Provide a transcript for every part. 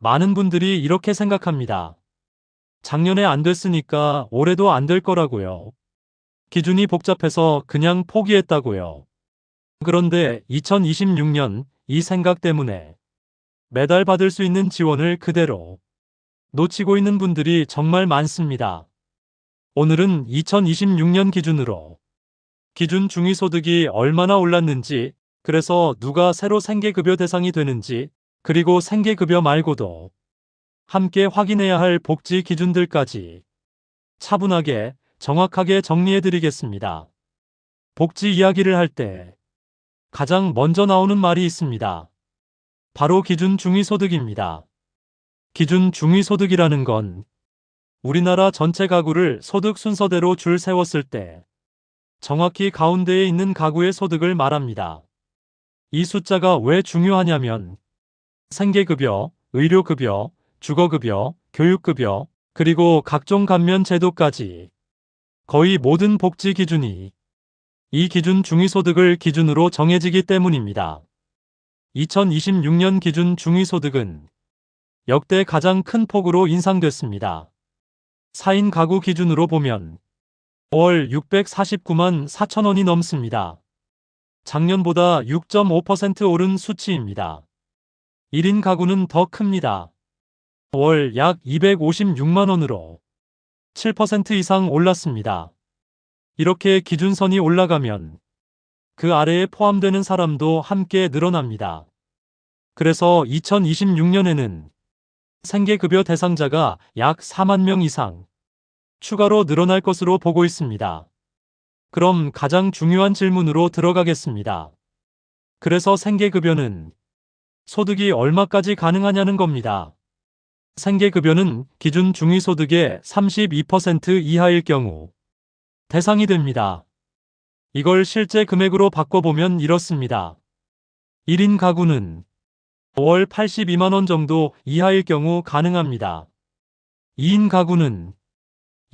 많은 분들이 이렇게 생각합니다. 작년에 안 됐으니까 올해도 안 될 거라고요. 기준이 복잡해서 그냥 포기했다고요. 그런데 2026년 이 생각 때문에 매달 받을 수 있는 지원을 그대로 놓치고 있는 분들이 정말 많습니다. 오늘은 2026년 기준으로 기준 중위소득이 얼마나 올랐는지, 그래서 누가 새로 생계급여 대상이 되는지, 그리고 생계급여 말고도 함께 확인해야 할 복지 기준들까지 차분하게 정확하게 정리해 드리겠습니다. 복지 이야기를 할 때 가장 먼저 나오는 말이 있습니다. 바로 기준 중위소득입니다. 기준 중위소득이라는 건 우리나라 전체 가구를 소득 순서대로 줄 세웠을 때 정확히 가운데에 있는 가구의 소득을 말합니다. 이 숫자가 왜 중요하냐면 생계급여, 의료급여, 주거급여, 교육급여, 그리고 각종 감면 제도까지 거의 모든 복지 기준이 이 기준 중위소득을 기준으로 정해지기 때문입니다. 2026년 기준 중위소득은 역대 가장 큰 폭으로 인상됐습니다. 4인 가구 기준으로 보면 월 649만 4천 원이 넘습니다. 작년보다 6.5% 오른 수치입니다. 1인 가구는 더 큽니다. 월 약 256만 원으로 7% 이상 올랐습니다. 이렇게 기준선이 올라가면 그 아래에 포함되는 사람도 함께 늘어납니다. 그래서 2026년에는 생계급여 대상자가 약 4만 명 이상 추가로 늘어날 것으로 보고 있습니다. 그럼 가장 중요한 질문으로 들어가겠습니다. 그래서 생계급여는 소득이 얼마까지 가능하냐는 겁니다. 생계급여는 기준 중위소득의 32% 이하일 경우 대상이 됩니다. 이걸 실제 금액으로 바꿔보면 이렇습니다. 1인 가구는 월 82만 원 정도 이하일 경우 가능합니다. 2인 가구는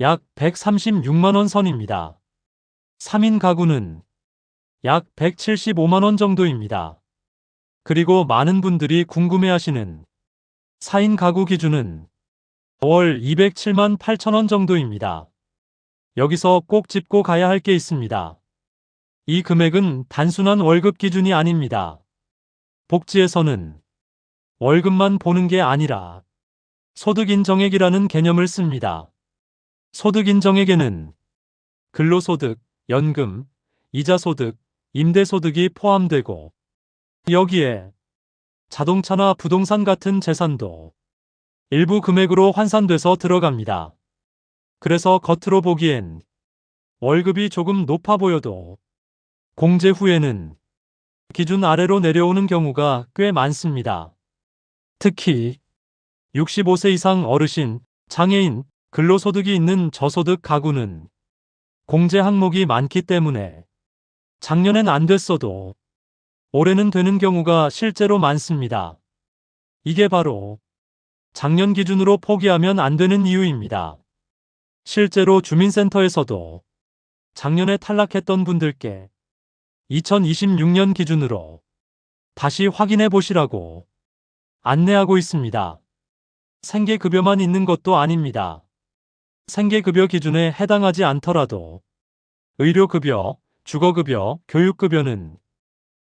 약 136만 원 선입니다. 3인 가구는 약 175만 원 정도입니다. 그리고 많은 분들이 궁금해하시는 4인 가구 기준은 월 207만 8천 원 정도입니다. 여기서 꼭 짚고 가야 할 게 있습니다. 이 금액은 단순한 월급 기준이 아닙니다. 복지에서는 월급만 보는 게 아니라 소득인정액이라는 개념을 씁니다. 소득인정액에는 근로소득, 연금, 이자소득, 임대소득이 포함되고 여기에 자동차나 부동산 같은 재산도 일부 금액으로 환산돼서 들어갑니다. 그래서 겉으로 보기엔 월급이 조금 높아 보여도 공제 후에는 기준 아래로 내려오는 경우가 꽤 많습니다. 특히 65세 이상 어르신, 장애인, 근로소득이 있는 저소득 가구는 공제 항목이 많기 때문에 작년엔 안 됐어도 올해는 되는 경우가 실제로 많습니다. 이게 바로 작년 기준으로 포기하면 안 되는 이유입니다. 실제로 주민센터에서도 작년에 탈락했던 분들께 2026년 기준으로 다시 확인해 보시라고 안내하고 있습니다. 생계급여만 있는 것도 아닙니다. 생계급여 기준에 해당하지 않더라도 의료급여, 주거급여, 교육급여는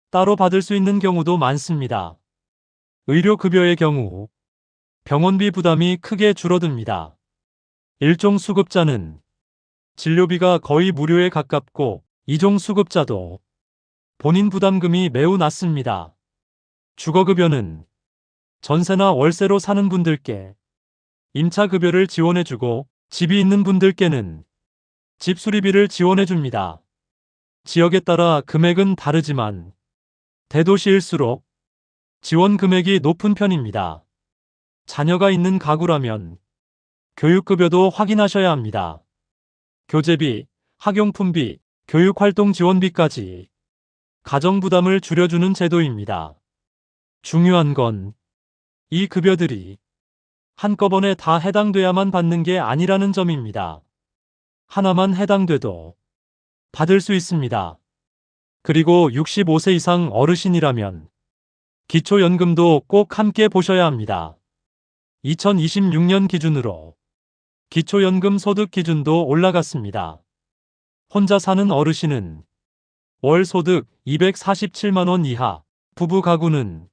따로 받을 수 있는 경우도 많습니다. 의료급여의 경우 병원비 부담이 크게 줄어듭니다. 일종 수급자는 진료비가 거의 무료에 가깝고 이종 수급자도 본인 부담금이 매우 낮습니다. 주거급여는 전세나 월세로 사는 분들께 임차급여를 지원해주고 집이 있는 분들께는 집 수리비를 지원해줍니다. 지역에 따라 금액은 다르지만 대도시일수록 지원 금액이 높은 편입니다. 자녀가 있는 가구라면 교육급여도 확인하셔야 합니다. 교재비, 학용품비, 교육활동 지원비까지 가정부담을 줄여주는 제도입니다. 중요한 건 이 급여들이 한꺼번에 다 해당돼야만 받는 게 아니라는 점입니다. 하나만 해당돼도 받을 수 있습니다. 그리고 65세 이상 어르신이라면 기초연금도 꼭 함께 보셔야 합니다. 2026년 기준으로 기초연금 소득 기준도 올라갔습니다. 혼자 사는 어르신은 월 소득 247만 원 이하, 부부 가구는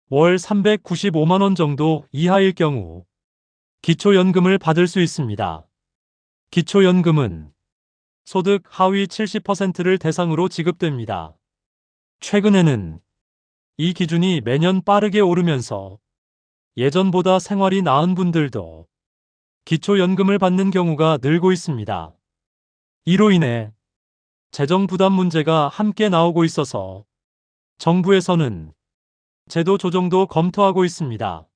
월 395만 원 정도 이하일 경우 기초연금을 받을 수 있습니다. 기초연금은 소득 하위 70%를 대상으로 지급됩니다. 최근에는 이 기준이 매년 빠르게 오르면서 예전보다 생활이 나은 분들도 기초연금을 받는 경우가 늘고 있습니다. 이로 인해 재정 부담 문제가 함께 나오고 있어서 정부에서는 제도 조정도 검토하고 있습니다.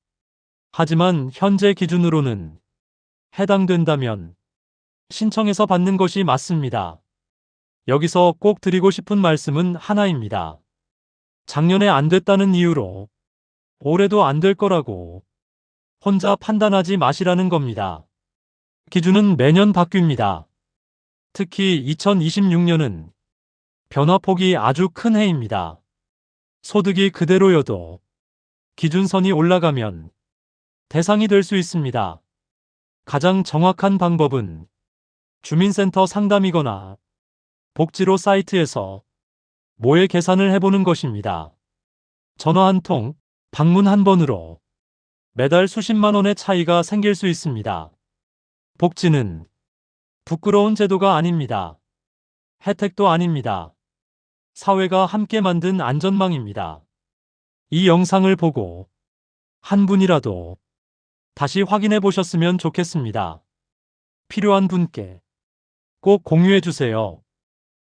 하지만 현재 기준으로는 해당된다면 신청해서 받는 것이 맞습니다. 여기서 꼭 드리고 싶은 말씀은 하나입니다. 작년에 안 됐다는 이유로 올해도 안 될 거라고 혼자 판단하지 마시라는 겁니다. 기준은 매년 바뀝니다. 특히 2026년은 변화폭이 아주 큰 해입니다. 소득이 그대로여도 기준선이 올라가면 대상이 될 수 있습니다. 가장 정확한 방법은 주민센터 상담이거나 복지로 사이트에서 모의 계산을 해보는 것입니다. 전화 한 통, 방문 한 번으로 매달 수십만 원의 차이가 생길 수 있습니다. 복지는 부끄러운 제도가 아닙니다. 혜택도 아닙니다. 사회가 함께 만든 안전망입니다. 이 영상을 보고 한 분이라도 다시 확인해 보셨으면 좋겠습니다. 필요한 분께 꼭 공유해 주세요.